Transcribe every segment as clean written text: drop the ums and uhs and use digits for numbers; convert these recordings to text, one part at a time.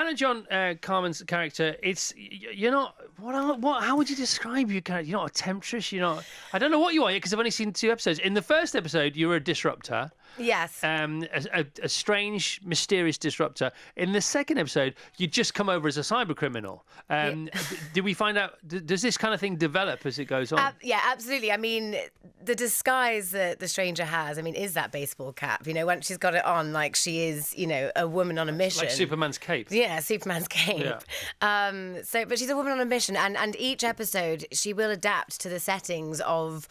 Hannah John-Kamen's character, you're not. How would you describe your character? You're not a temptress. You're not. I don't know what you are because I've only seen 2 episodes. In the first episode, you were a disruptor. Yes. A strange, mysterious disruptor. In the second episode, you just come over as a cyber criminal. Do we find out? Does this kind of thing develop as it goes on? Yeah, absolutely. I mean, the disguise that the stranger has, is that baseball cap. Once she's got it on, like she is, a woman on a mission. Like Superman's cape. Yeah, Superman's cape. Yeah. But she's a woman on a mission, and each episode she will adapt to the settings of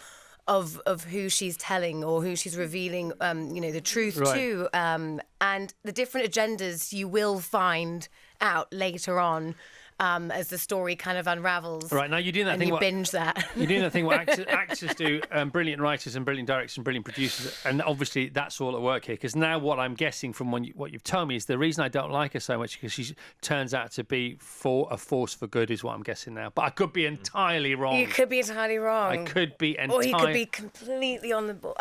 who she's telling or who she's revealing, the truth to, and the different agendas you will find out later on. As the story kind of unravels. Right, now you're doing that thing. You binge that. You're doing that thing what actors do, brilliant writers and brilliant directors and brilliant producers, and obviously that's all at work here. Because now what I'm guessing from what you've told me is the reason I don't like her so much because she turns out to be a force for good is what I'm guessing now. But I could be entirely wrong. You could be entirely wrong. I could be entirely. Or he could be completely on the ball.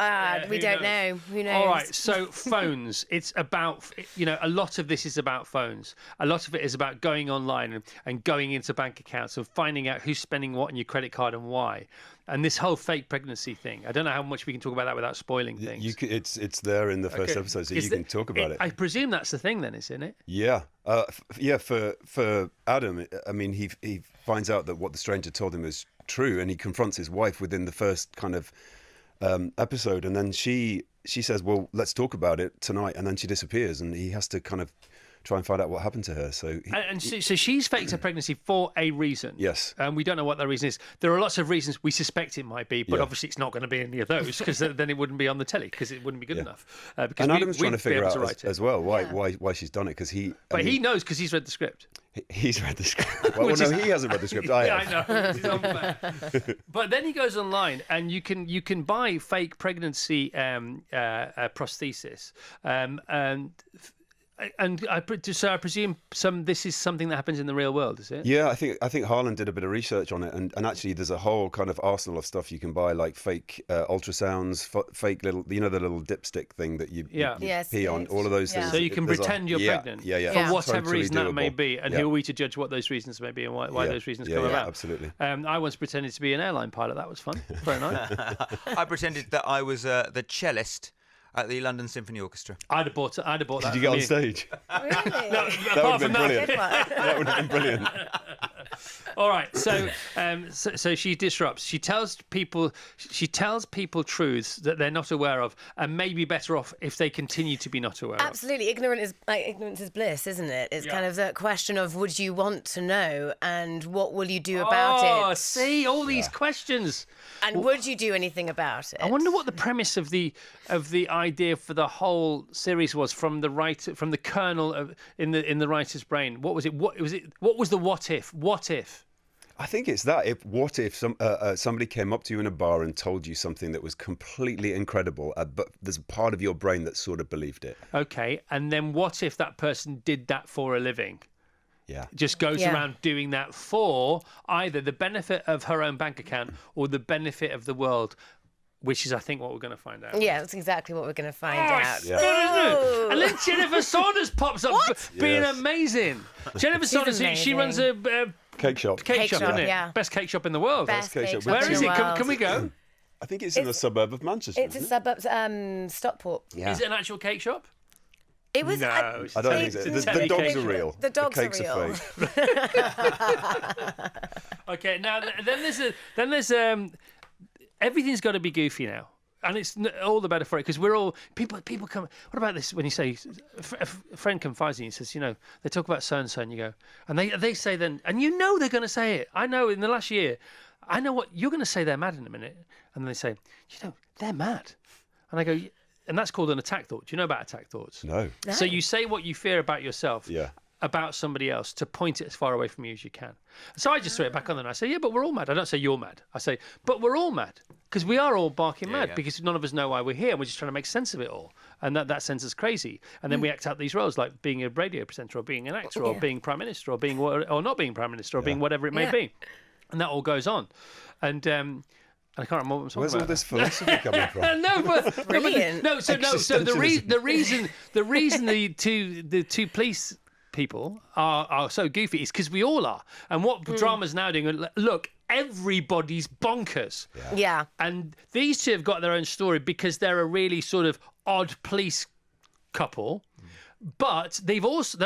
We don't know. Who knows? All right, so phones. It's about, a lot of this is about phones. A lot of it is about going online and going into bank accounts and finding out who's spending what on your credit card and why. And this whole fake pregnancy thing. I don't know how much we can talk about that without spoiling things. It's there in the first episode, so you can talk about it. I presume that's the thing then, isn't it? Yeah. For Adam, he finds out that what the stranger told him is true, and he confronts his wife within the first kind of episode, and then she says, well, let's talk about it tonight, and then she disappears, and he has to kind of try and find out what happened to her. So she's faked her pregnancy for a reason. Yes. And we don't know what that reason is. There are lots of reasons we suspect it might be, but obviously it's not going to be any of those because then it wouldn't be on the telly because it wouldn't be good enough. And Adam's trying to figure out as well why she's done it because he knows because he's read the script. He's read the script. Well, no, he hasn't read the script. I know. It's unfair. But then he goes online, and you can buy fake pregnancy prosthesis, and I presume this is something that happens in the real world, is it? Yeah, I think Harlan did a bit of research on it, and actually there's a whole kind of arsenal of stuff you can buy, like fake ultrasounds, fake little, the little dipstick thing that you pee on, all of those things. So you can pretend you're pregnant for whatever totally reason doable. that may be, and who are we to judge what those reasons may be and why those reasons come about? Absolutely. I once pretended to be an airline pilot. That was fun. Very nice. I pretended that I was the cellist at the London Symphony Orchestra. I'd have bought that. Did you get on stage? Really? No, That would have been brilliant. That would have been brilliant. All right, so she disrupts. She tells people truths that they're not aware of, and may be better off if they continue to be not aware Absolutely. Ignorance is bliss, isn't it? It's kind of the question of would you want to know, and what will you do about it? Oh, see, all these questions. And would you do anything about it? I wonder what the premise of the idea for the whole series was from the kernel in the writer's brain. What was it? What was the what if? What if? I think it's that. What if somebody came up to you in a bar and told you something that was completely incredible, but there's a part of your brain that sort of believed it? Okay, and then what if that person did that for a living? Yeah. Just goes around doing that for either the benefit of her own bank account or the benefit of the world, which is, I think, what we're going to find out. Yeah, that's exactly what we're going to find out. It's good, isn't it? And then Jennifer Saunders pops up being amazing. Jennifer Saunders, she runs a cake shop. Cake shop, isn't it? Yeah. Best cake shop in the world. Best cake shop Where in is the it? world. Can we go? I think it's in the suburb of Manchester. It's a suburb, Stockport. Yeah. Is it an actual cake shop? It was. No, I don't think so. The dogs are real. The dogs the cakes are real. fake. Okay, now then there's everything's got to be goofy now. And it's all the better for it because we're all people come. What about this? When you say a friend confides in you and says, they talk about so and so, and you go, and they say then, and they're going to say it. I know in the last year, I know what you're going to say. They're mad in a minute, and then they say, they're mad, and I go, and that's called an attack thought. Do you know about attack thoughts? No. So you say what you fear about yourself. Yeah. About somebody else to point it as far away from you as you can. So I just throw it back on them and I say, yeah, but we're all mad. I don't say you're mad. I say, but we're all mad because we are all barking mad because none of us know why we're here and we're just trying to make sense of it all. And that sense is crazy. And then we act out these roles like being a radio presenter or being an actor or being prime minister or not being prime minister or being whatever it may be. And that all goes on. And I can't remember what I'm talking Where's about. all this philosophy coming from? No, but brilliant. So the reason the two police people are so goofy is because we all are. And what drama's now doing, look, everybody's bonkers. Yeah. And these two have got their own story because they're a really sort of odd police couple. But they're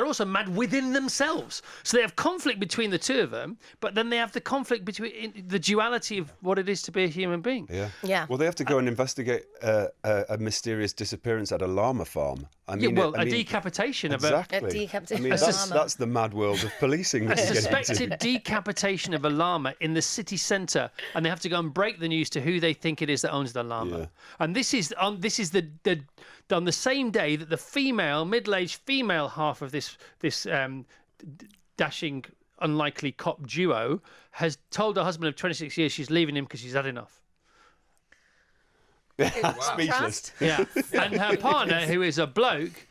also mad within themselves. So they have conflict between the two of them, but then they have the conflict between the duality of what it is to be a human being. Yeah. Well, they have to go and investigate a mysterious disappearance at a llama farm. I mean, decapitation exactly. of A decapitation I mean, of a llama. that's the mad world of policing. a that you get suspected into. decapitation of a llama in the city centre, and they have to go and break the news to who they think it is that owns the llama. Yeah. And this is on the same day that the middle-aged female half of this dashing, unlikely cop duo has told her husband of 26 years she's leaving him because she's had enough. Speechless. Yeah, and her partner, who is a bloke,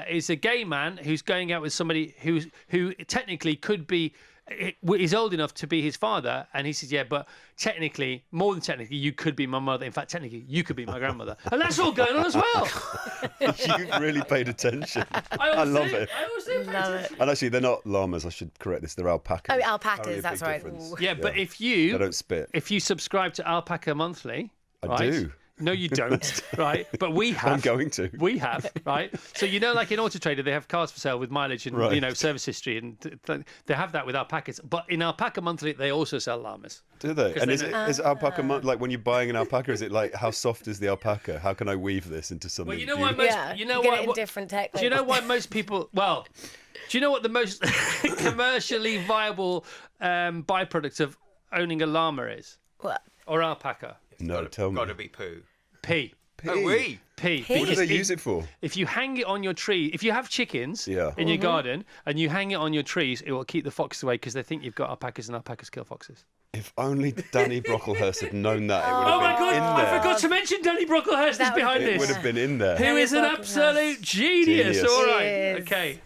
is a gay man who's going out with somebody who technically could be, is old enough to be his father, and he says, yeah, but technically, more than technically, you could be my mother. In fact, technically, you could be my grandmother, and that's all going on as well. You've really paid attention. I love it. I always do. Love it. And actually, they're not llamas. I should correct this. They're alpacas. Oh, alpacas, Apparently a that's big right. difference. Ooh. Yeah, but They if don't spit. you subscribe to Alpaca Monthly, I right? do. No, you don't, right? But we have. I'm going to. We have, right? So like in Auto Trader, they have cars for sale with mileage and Right. service history, and they have that with alpacas. But in Alpaca Monthly, they also sell llamas. Do they? And is alpaca like when you're buying an alpaca? Is it like how soft is the alpaca? How can I weave this into something? Well, you know why beautiful? most, Yeah. you know get why, it in what- different tech. do you know why most people? Well, do you know what the most commercially viable byproduct of owning a llama is, What? or alpaca? No, tell me. Got to be poo. Pee. Oh, we. Pee. Pee? What do they use it for? If you hang it on your tree, if you have chickens Yeah. in your garden and you hang it on your trees, it will keep the foxes away because they think you've got alpacas and alpacas kill foxes. If only Danny Brocklehurst had known that, it would have Oh my been in God! there. I forgot to mention Danny Brocklehurst is That would behind be- It would this. have been in there. Who is an Brocklehurst. absolute genius. Genius. All right. He is. Okay.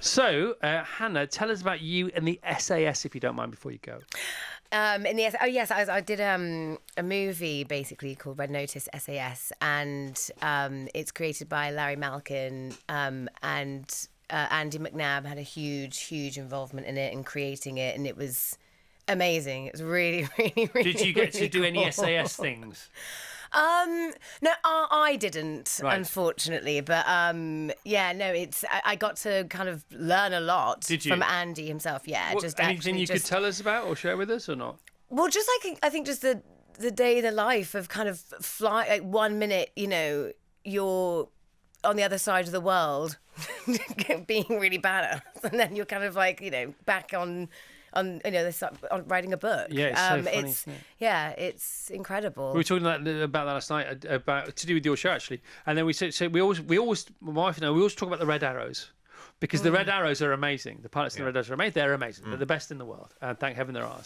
So, Hannah, tell us about you and the SAS, if you don't mind, before you go. I did a movie basically called Red Notice SAS, and it's created by Larry Malkin, and Andy McNabb had a huge involvement in it and creating it, and it was amazing. It was really Did you get to really do any cool. SAS things? No, I didn't, Right. unfortunately. But I got to kind of learn a lot Did you? from Andy himself. Yeah, What, just anything actually you just, could tell us about or share with us or not? Well, just like I think just the day in the life of kind of fly. Like 1 minute, you're on the other side of the world, being really badass, and then you're kind of like back on writing a book. Yeah, it's so funny, isn't it? Yeah, it's incredible. We were talking about that last night about to do with your show actually, and then we said so we always my wife and I we always talk about the red arrows because the red arrows are amazing. The pilots in the red arrows are amazing. They're amazing. They're the best in the world, and thank heaven there are.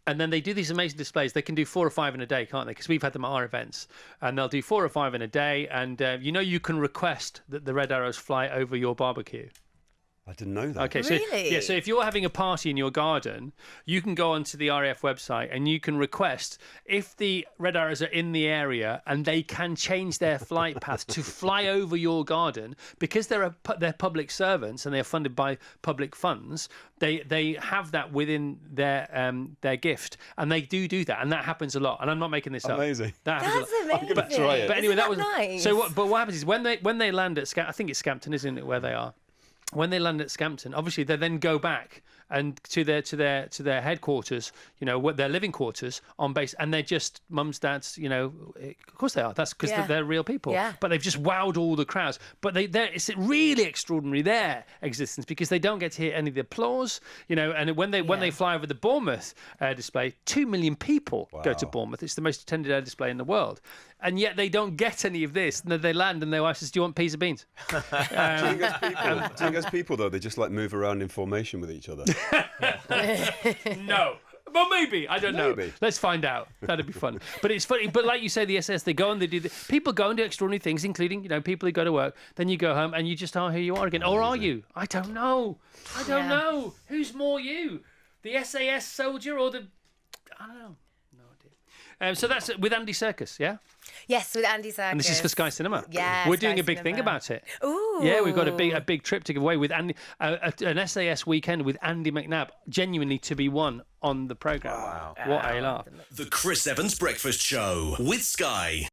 And then they do these amazing displays. They can do 4 or 5 in a day, can't they? Because we've had them at our events, and they'll do 4 or 5 in a day. And you can request that the red arrows fly over your barbecue. I didn't know that. Okay, Really? so if you're having a party in your garden, you can go onto the RAF website and you can request if the red arrows are in the area and they can change their flight path to fly over your garden because they're public servants and they're funded by public funds. They have that within their gift, and they do that, and that happens a lot. And I'm not making this up. Amazing. That happens That's a lot. amazing. I'm gonna try it. But anyway, Isn't that was nice. so. But what happens is when they land at I think it's Scampton, isn't it, where they are? When they land at Scampton, obviously they then go back and to their headquarters, what their living quarters on base, and they're just mums, dads, of course they are. That's because Yeah. they're real people. Yeah. But they've just wowed all the crowds. But it's really extraordinary their existence because they don't get to hear any of the applause, And when they fly over the Bournemouth display, 2 million people go to Bournemouth. It's the most attended air display in the world. And yet they don't get any of this. And then they land and their wife says, "Do you want peas or beans?" Do you think as people, though, they just like move around in formation with each other? No. Well, maybe. I don't know. Maybe. Let's find out. That'd be fun. But it's funny. But like you say, the SS, they go and they do. People go and do extraordinary things, including, people who go to work. Then you go home and you just are who you are again. Or are you? I don't know. I don't know. Who's more you? The SAS soldier or the... I don't know. No idea. So that's with Andy Serkis, yeah? Yes, with Andy Serkis. And this is for Sky Cinema. Yeah, We're doing Sky a big thing Cinema. about it. Ooh. Yeah, we've got a big trip to give away with Andy, an SAS weekend with Andy McNabb, genuinely to be won on the programme. Wow. What a laugh. The Chris Evans Breakfast Show with Sky.